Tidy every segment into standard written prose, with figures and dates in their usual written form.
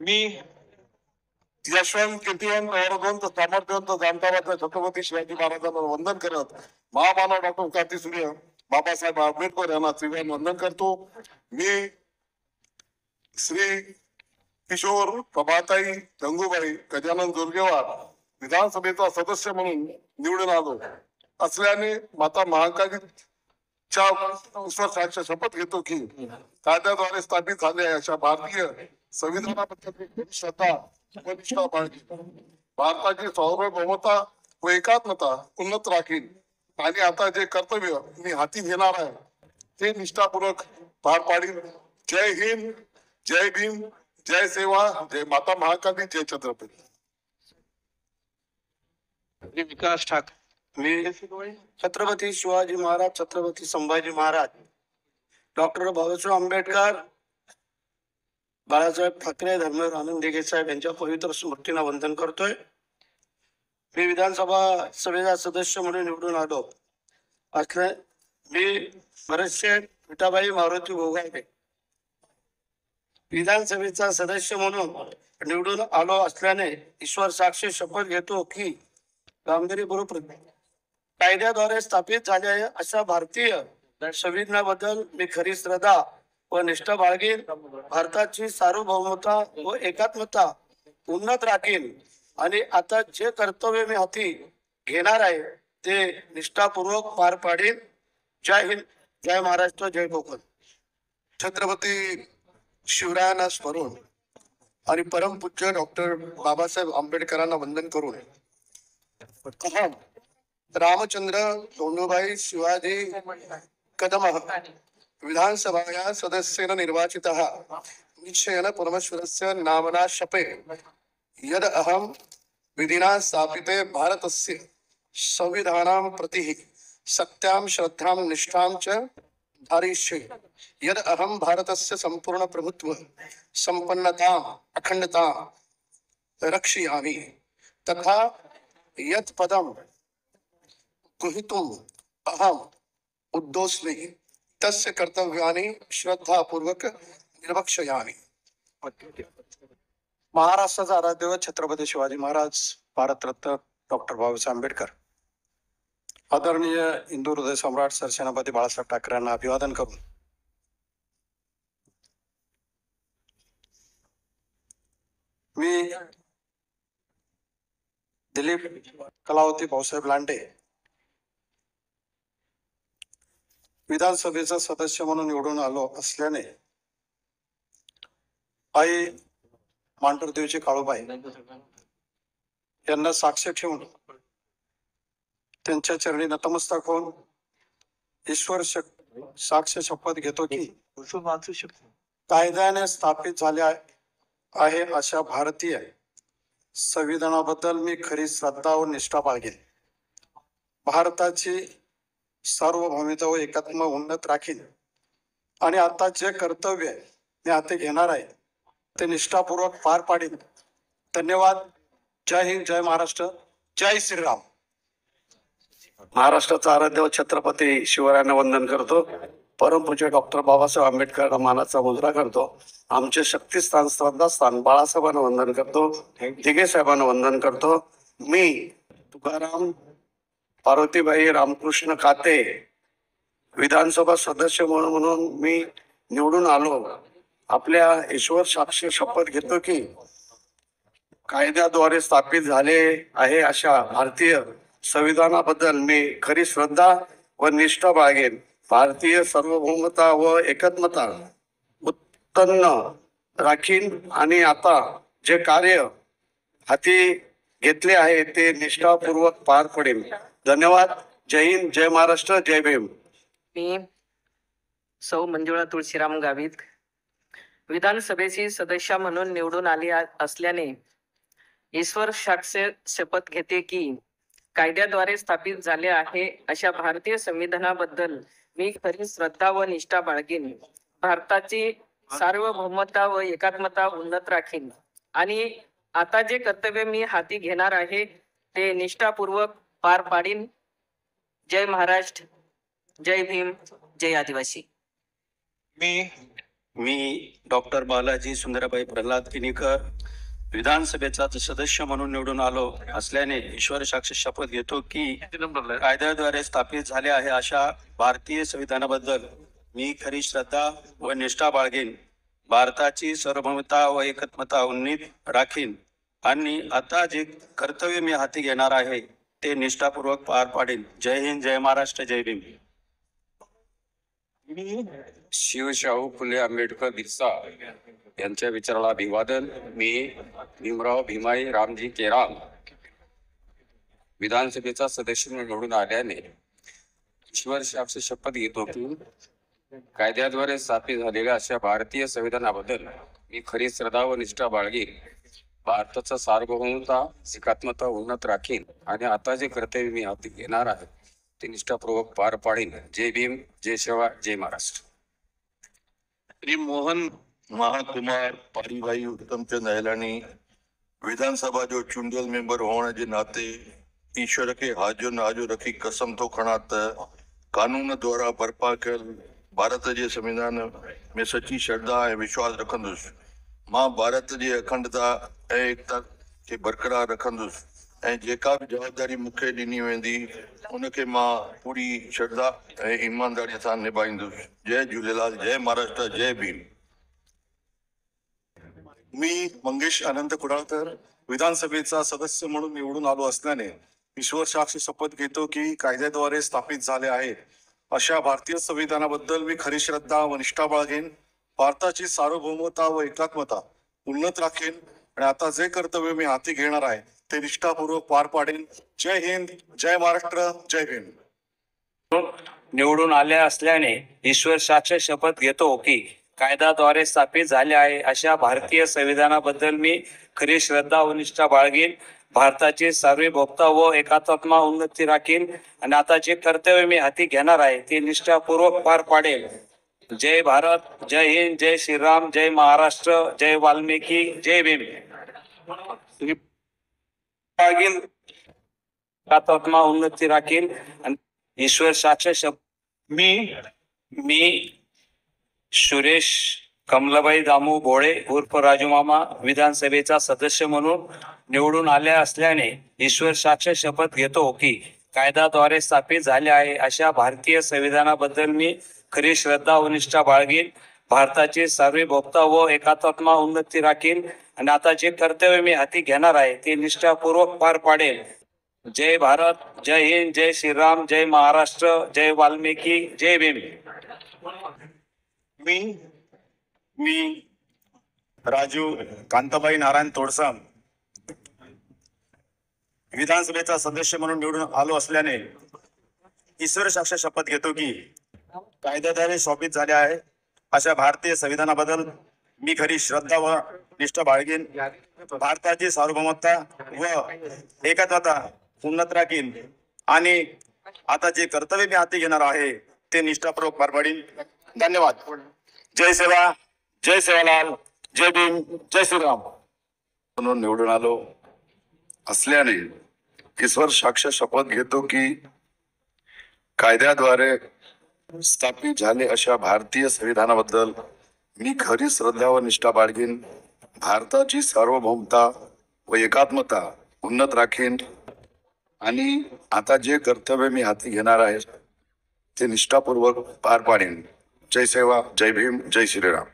मी यशवंत कीर्तिवंत गौरववंत सामर्थ्यवंत जाणकाराचा छत्रपती शिवाजी महाराजांना वंदन करत महामानव डॉक्टर क्रांतीसूर्य बाबासाहेब आंबेडकर यांना त्रिवार वंदन करतो। मी श्री किशोर प्रभाताई गंगूबाई गजानन जोरगेवार विधानसभेचा सदस्य म्हणून निवडून आलो असल्याने माता महाकालीच्या विश्वासाची शपथ घेतो की कायद्याद्वारे स्थापित झालेल्या अशा भारतीय संविधानाबद्दल श्रद्धा व निष्ठा बाळगेन, भारताची सार्वभौमता व एकात्मता उन्नत राखीन आणि आता जे कर्तव्य मी हाती घेणार आहे ते निष्ठापूर्वक पार पाडीन। जय हिंद, जय भीम, जय सेवा, जय माता महाकाली, जय छत्रपती। विकास ठाकरे। मी छत्रपती शिवाजी महाराज, छत्रपती संभाजी महाराज, डॉक्टर बाबासाहेब आंबेडकर, बाळासाहेब ठाकरे, धर्मवीर आनंद दिघे साहेब यांच्या पवित्र स्मृतींना वंदन करतोय। मी विधानसभेचा सदस्य म्हणून निवडून आलो असले मी बरेचसे विठाबाई मारुती भोगावे विधानसभेचा सदस्य म्हणून निवडून आलो असल्याने ईश्वर साक्षी शपथ घेतो की गांभीर्यपूर्वक कायद्याद्वारे स्थापित झालेल्या अशा भारतीय संविधानाबद्दल मी खरी श्रद्धा व निष्ठा बाळगेन, भारताची सार्वभौमता व एकात्मता उन्नत राखीन आणि आता जे कर्तव्य मी हाती घेणार आहे ते निष्ठापूर्वक पार पाडीन। जय हिंद, जय महाराष्ट्र, जय कोकण। छत्रपती शिवरायांना स्मरून आणि परमपूज्य डॉक्टर बाबासाहेब आंबेडकरांना वंदन करून अहम रामचंद्र धोंडूभाई शिवाजी कदम विधानसभाया सदस्येन निर्वाचितः निश्चयेन परमेश्वरस्य नामना शपे यद अहम विधिना स्थापिते भारतस्य संविधानं प्रति सत्यां श्रद्धां निष्ठां च धारयिष्ये यद अहम भारतस्य संपूर्ण प्रभुत्व संपन्नता अखंडता रक्षयामि तथा यत् पदं गुहितुम् अहम उद्योस्मि तस्य कर्तव्यानि श्रद्धापूर्वक निर्वक्ष्यामि। महाराष्ट्राचा आराध्य छत्रपती शिवाजी महाराज, भारतरत्न डॉक्टर बाबासाहेब आंबेडकर, आदरणीय हिंदू हृदय सम्राट सरसेनापती बाळासाहेब ठाकरे यांना अभिवादन करून मी दिलीप कलावती भाऊसाहेब लांडे विधानसभेचा सदस्य म्हणून निवडून आलो असल्याने आई मांढरदेवची काळूबाई यांना साक्ष ठेवून त्यांच्या चरणी नतमस्तक होऊन ईश्वर साक्ष शपथ घेतो की कायद्याने स्थापित झाले आहे अशा भारतीय संविधानाबद्दल मी खरी श्रद्धा व निष्ठा बाळगेन, भारताची सार्वभौमता व एकात्म उन्नत राखीन आणि आता जे कर्तव्य मी हाती घेणार आहे ते निष्ठापूर्वक पार पाडीन। धन्यवाद। जय हिंद, जय महाराष्ट्र, जय श्रीराम। महाराष्ट्राचा आराध्य छत्रपती शिवरायांना वंदन करतो। परमपूज्य डॉक्टर बाबासाहेब आंबेडकर मानाचा मुजरा करतो। आमचे शक्तिस्थान श्रद्धास्थान बाळासाहेबांना वंदन करतो, दिघे साहेबांना वंदन करतो। मी तुकाराम पार्वतीबाई रामकृष्ण काते विधानसभा सदस्य म्हणून मी निवडून आलो आपल्या ईश्वर साक्षी शपथ घेतो की कायद्याद्वारे स्थापित झाले आहे अशा भारतीय संविधानाबद्दल मी खरी श्रद्धा व निष्ठा बाळगेन, भारतीय सार्वभौमता व एकात्मता उत्पन्न राखीन आणि आता जे कार्य हाती घेतले आहे ते निष्ठापूर्वक पार पडेल। धन्यवाद। जय हिंद, जय महाराष्ट्र, जय भीम। मी सौ मंजुळा तुळशीराम गावित विधानसभेची सदस्य म्हणून निवडून आली असल्याने ईश्वर साक्ष शपथ घेते की कायद्याद्वारे स्थापित झाले आहे अशा भारतीय संविधानाबद्दल मी खरी श्रद्धा व निष्ठा बाळगेन, भारताची सार्वभौमता व एकात्मता उन्नत राखीन आणि आता जे कर्तव्य मी हाती घेणार आहे ते निष्ठापूर्वक पार पाडीन। जय महाराष्ट्र, जय भीम, जय आदिवासी। मी मी डॉक्टर बालाजी सुंदराबाई प्रल्हाद किनीकर विधानसभेचा सदस्य म्हणून निवडून आलो असल्याने ईश्वर साक्ष शपथ घेतो की कायद्याद्वारे स्थापित झाले आहे अशा भारतीय संविधानाबद्दल मी खरी श्रद्धा व निष्ठा बाळगेन, भारताची सार्वभौमता व एकात्मता उन्नीत राखीन आणि आता जे कर्तव्य मी हाती घेणार आहे ते निष्ठापूर्वक पार पाडेन. जय हिंद, जय महाराष्ट्र, जय भीम. मी शिवशाहू फुले आंबेडकर बिरसा यांच्या विचाराला अभिवादन. मी भीमराव भीमाई रामजी केराम विधानसभेचा सदस्य म्हणून निवडून आल्याने ईश्वर साक्ष शपथ घेतो की कायद्याद्वारे स्थापित झालेल्या अशा भारतीय संविधानाबद्दल मी खरी श्रद्धा व निष्ठा बाळगेन, भारताचा सार्वभौमता एकात्मता उन्नत राखीन आणि आता जे कर्तव्य मी हाती घेणार आहे ते निष्ठापूर्वक पार पाडीन. जय भीम, जय सेवा, जय महाराष्ट्र. श्री मोहन महाकुमार पारीभाई उत्तमचंद अहलानी विधानसभा जो चूंडियल मेंबर होने के नाते ईश्वर के हाजिर नाजो रखी कसम तो खणा त कानून द्वारा बर्पा कल भारत के संविधान में सच्ची श्रद्धा ऐं विश्वास रखंदुसि. मां भारत की अखंडता ऐं एकता के बरकरार रखंदुसि ऐं जेका भी जवाबदारी मूंखे ॾिनी वेंदी उनखे मां पूरी श्रद्धा ऐं ईमानदारीअ सां निभाईंदुसि. जय झूलेलाल, जय महाराष्ट्र, जय भीम. मी मंगेश अनंत कुडाळकर विधानसभेचा सदस्य म्हणून निवडून आलो असल्याने ईश्वर साक्ष शपथ घेतो की कायद्याद्वारे स्थापित झाले आहे अशा भारतीय संविधानाबद्दल मी खरी श्रद्धा व निष्ठा बाळगेन, भारताची सार्वभौमता व एकात्मता उन्नत राखेन आणि आता जे कर्तव्य मी हाती घेणार आहे ते निष्ठापूर्वक पार पाडेन. जय हिंद, जय महाराष्ट्र, जय भीम. निवडून आले असल्याने ईश्वर साक्ष शपथ घेतो की कायद्याद्वारे स्थापित झाले आहे अशा भारतीय संविधानाबद्दल मी खरी श्रद्धा व निष्ठा बाळगेन, भारताची सार्वभौमता व एकात्मता उन्नती राखीन आणि आता जे कर्तव्य मी हाती घेणार आहे ते निष्ठापूर्वक पार पाडेल. जय भारत, जय हिंद, जय श्रीराम, जय महाराष्ट्र, जय वाल्मिकी, जय भीम. बाळगेन, एकात्मता उन्नती राखीन आणि ईश्वर साक्ष शपथ मी सुरेश कमलाबाई दामू भोळे उर्फ राजू मामा विधानसभेचा सदस्य म्हणून निवडून आले असल्याने ईश्वर साक्ष शपथ घेतो की कायद्याद्वारे स्थापित झाले आहे अशा भारतीय संविधानाबद्दल मी खरी श्रद्धा व निष्ठा बाळगेन, भारताची सार्वभौमता व एकात्मता उन्नती राखीन आणि आता जे कर्तव्य मी हाती घेणार आहे ते निष्ठापूर्वक पार पाडेल. जय भारत, जय हिंद, जय श्रीराम, जय महाराष्ट्र, जय वाल्मिकी, जय भीम. मी राजू कांताबाई नारायण तोडसम विधानसभेचा सदस्य म्हणून निवडून आलो असल्याने ईश्वर साक्ष शपथ घेतो की कायद्याद्वारे स्थापित झाले आहे अशा भारतीय संविधानाबद्दल मी खरी श्रद्धा व निष्ठा बाळगेन, भारताची सार्वभौमता व एकात्मता उन्नत राखीन आणि आता जे कर्तव्य मी हाती घेणार आहे ते निष्ठापूर्वक पार पाडीन. धन्यवाद. जय सेवा, जय सेवालाल, जय भीम, जय श्रीराम. म्हणून निवडून आलो असल्याने ईश्वर साक्ष शपथ घेतो की कायद्याद्वारे स्थापित झाले अशा भारतीय संविधानाबद्दल मी खरी श्रद्धा व निष्ठा बाळगेन, भारताची सार्वभौमता व एकात्मता उन्नत राखीन आणि आता जे कर्तव्य मी हाती घेणार आहे ते निष्ठापूर्वक पार पाडेन. जय सेवा, जय भीम, जय श्रीराम.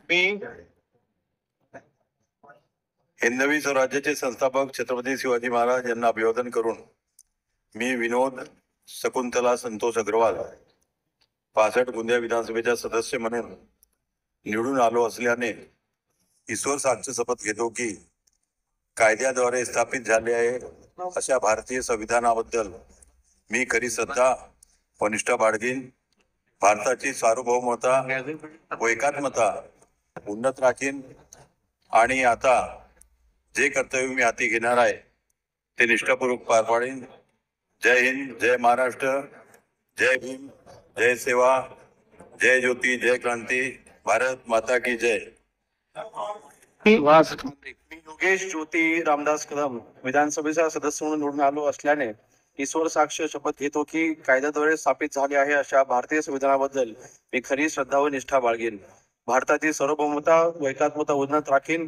मी हिंदवी स्वराज्याचे संस्थापक छत्रपती शिवाजी महाराज यांना अभिवादन करून मी विनोद शकुंतला संतोष अग्रवाल 65 गोंदिया विधानसभेचा सदस्य म्हणून निवडून आलो असल्याने ईश्वर साक्ष शपथ घेतो की कायद्याद्वारे स्थापित झाले आहे अशा भारतीय संविधानाबद्दल मी खरी श्रद्धा व निष्ठा बाळगेन, भारताची सार्वभौमता व एकात्मता उन्नत राखीन आणि आता जे कर्तव्य मी हाती घेणार आहे ते निष्ठापूर्वक पार पाडेन. जय हिंद, जय महाराष्ट्र, जय भीम, जय सेवा, जय ज्योती, जय क्रांती, भारत माता की जय. मी योगेश ज्योती रामदास कदम विधानसभेचा सदस्य म्हणून निवडून आलो असल्याने ईश्वर साक्ष शपथ घेतो की कायद्याद्वारे स्थापित झाले आहे अशा भारतीय संविधानाबद्दल मी खरी श्रद्धा व निष्ठा बाळगेन. भारताची सार्वभौमता व एकात्मता उन्नत राखीन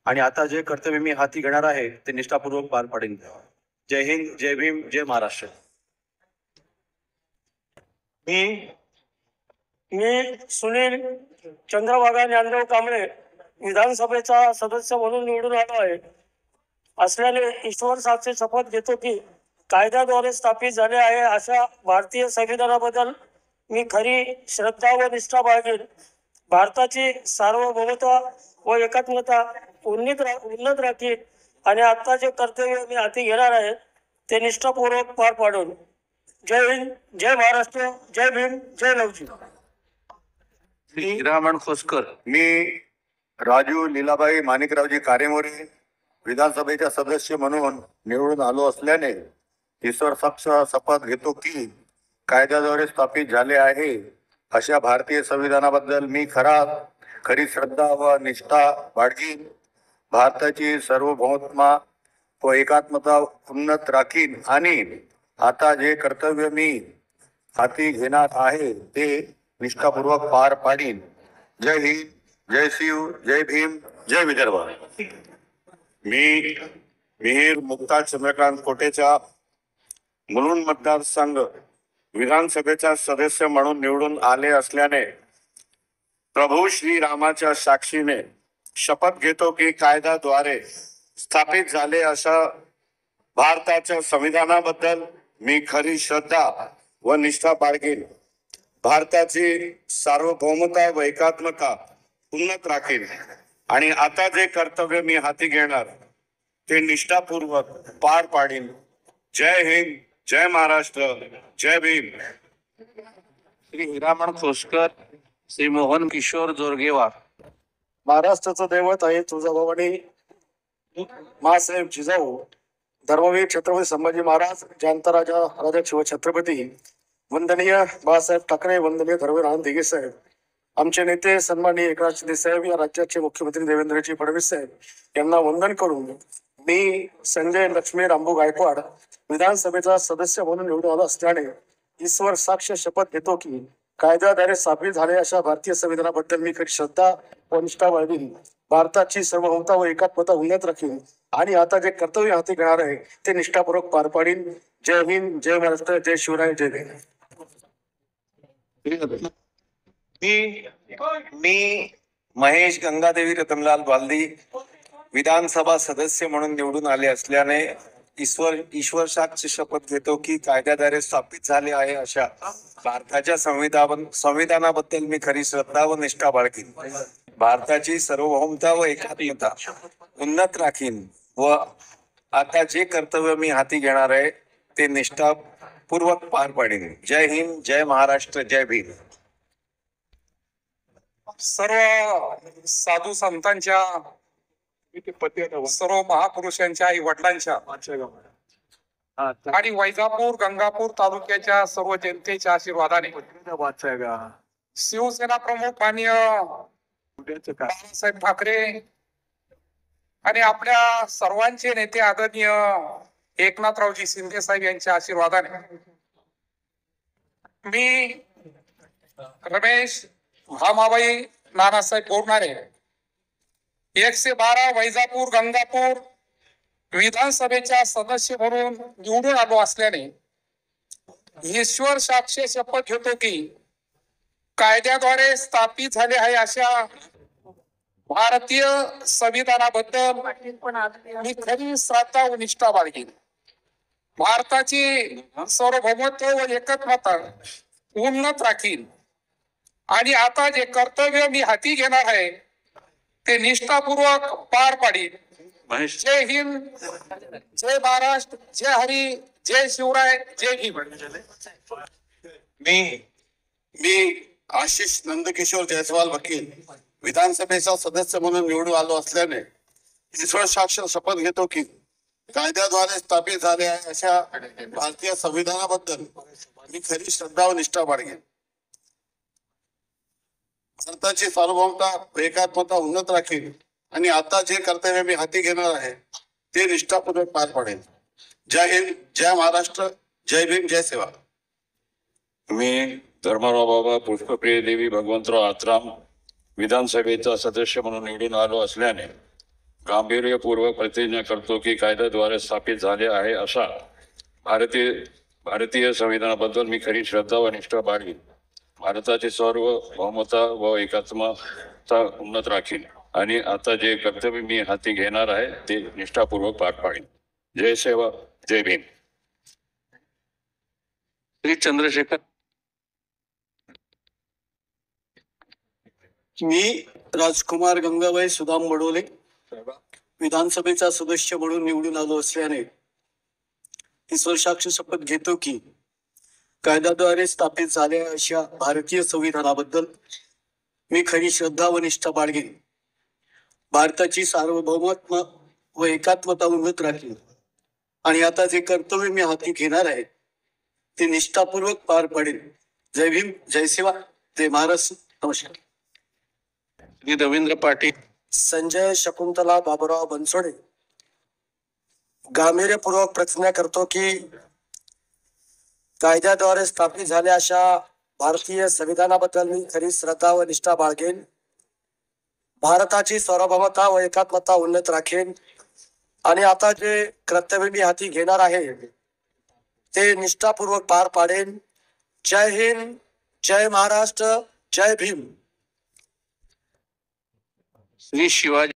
आणि आता जे कर्तव्य मी हाती घेणार आहे ते निष्ठापूर्वक पार पाडेन. जय हिंद, जय भीम, जय महाराष्ट्र. मी सुनील चंद्रभागा ज्ञानदेव कांबळे विधानसभेचा सदस्य म्हणून निवडून आलो आहे. असल्याने ईश्वर साक्षी शपथ घेतो की कायद्याद्वारे स्थापित झाले आहे अशा भारतीय संविधानाबद्दल मी खरी श्रद्धा व निष्ठा बाळगेन. भारताची सार्वभौमता व एकात्मता उन्नत राखीन आणि आता जे कर्तव्य मी हाती घेणार आहे ते निष्ठापूर्वक पार पाडून. जय हिंद, जय महाराष्ट्र, जय भीम, जय लवजी. हिरामण खोसकर. मी राजू लीलाबाई माणिकरावजी कारेमोरे विधानसभेच्या सदस्य म्हणून निवडून आलो असल्याने ईश्वर साक्ष शपथ घेतो की कायद्याद्वारे स्थापित झाले आहे अशा भारतीय संविधानाबद्दल मी खरी श्रद्धा व निष्ठा बाळगीन. भारताची सार्वभौमता व एकात्मता उन्नत राखीन आणि आता जे कर्तव्य मी हाती घेणार आहे ते निष्ठापूर्वक पार पाडीन. जय हिंद, जय शिव, जय भीम, जय विदर्भ. मी मिहीर मुक्ता चंद्रकांत कोटेचा मुलुंड मतदारसंघ विधानसभेचा सदस्य म्हणून निवडून आले असल्याने प्रभू श्री रामाच्या साक्षीने शपथ घेतो की कायद्याद्वारे स्थापित झाले अशा भारताच्या संविधानाबद्दल मी खरी श्रद्धा व निष्ठा बाळगेन. भारताची सार्वभौमता व एकात्मता उन्नत राखीन आणि आता जे कर्तव्य मी हाती घेणार ते निष्ठापूर्वक पार पाडीन. जय हिंद, जय महाराष्ट्र, जय भीम. श्री हिरामण खोसकर. श्री मोहन किशोर जोरगेवार. महाराष्ट्राचं दैवत आहे तुळजाभवानी मासाहेब जिजाऊ धर्मवीर छत्रपती संभाजी महाराज जनता राजा शिवछत्रपती वंदनीय बाळासाहेब ठाकरे, वंदनीय धर्मवीर आनंद दिघे साहेब, आमचे नेते सन्माननीय एकनाथ शिंदे साहेब, या राज्याचे मुख्यमंत्री देवेंद्रजी फडणवीस साहेब यांना वंदन करून मी संजय लक्ष्मी रामभाऊ गायकवाड विधानसभेचा सदस्य म्हणून निवडून आलो असल्याने ईश्वर साक्ष शपथ घेतो की कायद्याद्वारे स्थापित झाले अशा भारतीय संविधानाबद्दल मी खरी श्रद्धा व निष्ठा बाळगीन. भारताची सार्वभौमता व एकात्मता उन्नत राखीन आणि आता जे कर्तव्य हाती घेणार आहे ते निष्ठापूर्वक पार पाडीन. जय हिंद, जय महाराष्ट्र, जय शिवराय, जय भीम. मी महेश गंगादेवी रतनलाल बालदी विधानसभा सदस्य म्हणून निवडून आले असल्याने ईश्वर साक्ष शपथ घेतो की कायद्याद्वारे स्थापित झाले आहे अशा भारताच्या संविधानाबद्दल मी खरी श्रद्धा व निष्ठा बाळगीन. भारताची सार्वभौमता व एकात्मता उन्नत राखीन व आता जे कर्तव्य मी हाती घेणार आहे ते निष्ठापूर्वक पार पाडीन. जय हिंद, जय महाराष्ट्र, जय भीम. सर्व साधू संतांच्या, सर्व महापुरुषांच्या, आई वडिलांच्या आणि वैजापूर गंगापूर तालुक्याच्या सर्व जनतेच्या आशीर्वादाने शिवसेना प्रमुख माननीय बाळासाहेब ठाकरे आणि आपल्या सर्वांचे नेते आदरणीय एकनाथरावजी शिंदे साहेब यांच्या आशीर्वादाने मी रमेश भामाबाई नानासाहेब बोरणारे 112 वैजापूर गंगापूर विधानसभेच्या सदस्य म्हणून निवडून आलो असल्याने ईश्वर साक्ष शपथ घेतो की कायद्याद्वारे स्थापित झाले आहे अशा भारतीय संविधानाबद्दल मी खरी श्रद्धा व निष्ठा बाळगीन. भारताची सार्वभौमत्व व एकात्मता उन्नत राखीन आणि आता जे कर्तव्य मी हाती घेणार आहे ते निष्ठापूर्वक पार पाडीन. जय हिंद, जय महाराष्ट्र, जय हरी, जय शिवराय, जय भीम. मी आशिष नंदकिशोर जयस्वाल वकील विधानसभेचा सदस्य म्हणून निवडून आलो असल्याने ईश्वर साक्ष शपथ घेतो की कायद्याद्वारे स्थापित झाले आहे अशा भारतीय संविधानाबद्दल मी खरी श्रद्धा व निष्ठा बाळगेन. भारताची सार्वभौमता एकात्मता उन्नत राखीन आणि आता जे कर्तव्य मी हाती घेणार आहे ते निष्ठापूर्वक पार पाडेल. जय हिंद, जय महाराष्ट्र, जय भीम जय सेवा. मी धर्मराव बाबा पुष्पप्रिय देवी भगवंतराव आत्राम विधानसभेचा सदस्य म्हणून निवडून आलो असल्याने गांभीर्यपूर्वक प्रतिज्ञा करतो की कायद्याद्वारे स्थापित झाले आहे अशा भारतीय संविधानाबद्दल मी खरी श्रद्धा व निष्ठा बाळगीन. भारताची सार्वभौमता व एकात्मता उन्नत राखीन आणि आता जे कर्तव्य मी हाती घेणार आहे ते निष्ठापूर्वक पार पाडीन. जय सेवा जय भीम. श्री चंद्रशेखर. मी राजकुमार गंगाबाई सुदाम बडोले विधानसभेचा सदस्य म्हणून निवडून आलो असल्याने ईश्वर साक्ष शपथ घेतो की कायद्याद्वारे स्थापित झालेल्या अशा भारतीय संविधानाबद्दल मी खरी श्रद्धा व निष्ठा बाळगेन. भारताची सार्वभौमत्व व एकात्मता उन्नत राखीन आणि आता जे कर्तव्य मी हाती घेणार आहे ते निष्ठापूर्वक पार पाडेल. जय भीम जय सेवा जय महाराष्ट्र. नमस्कार. श्री रवींद्र पाटील. संजय शकुंतला बाबुराव बनसोडे गांभीर्यपूर्वक प्रतिज्ञा करतो की कायद्याद्वारे स्थापित झालेल्या अशा भारतीय संविधानाबद्दल मी खरी श्रद्धा व निष्ठा बाळगेन. भारताची सार्वभौमता व एकात्मता उन्नत राखेन आणि आता जे कर्तव्य मी हाती घेणार आहे ते निष्ठापूर्वक पार पाडेन. जय हिंद जय महाराष्ट्र जय भीम. श्री शिवाजी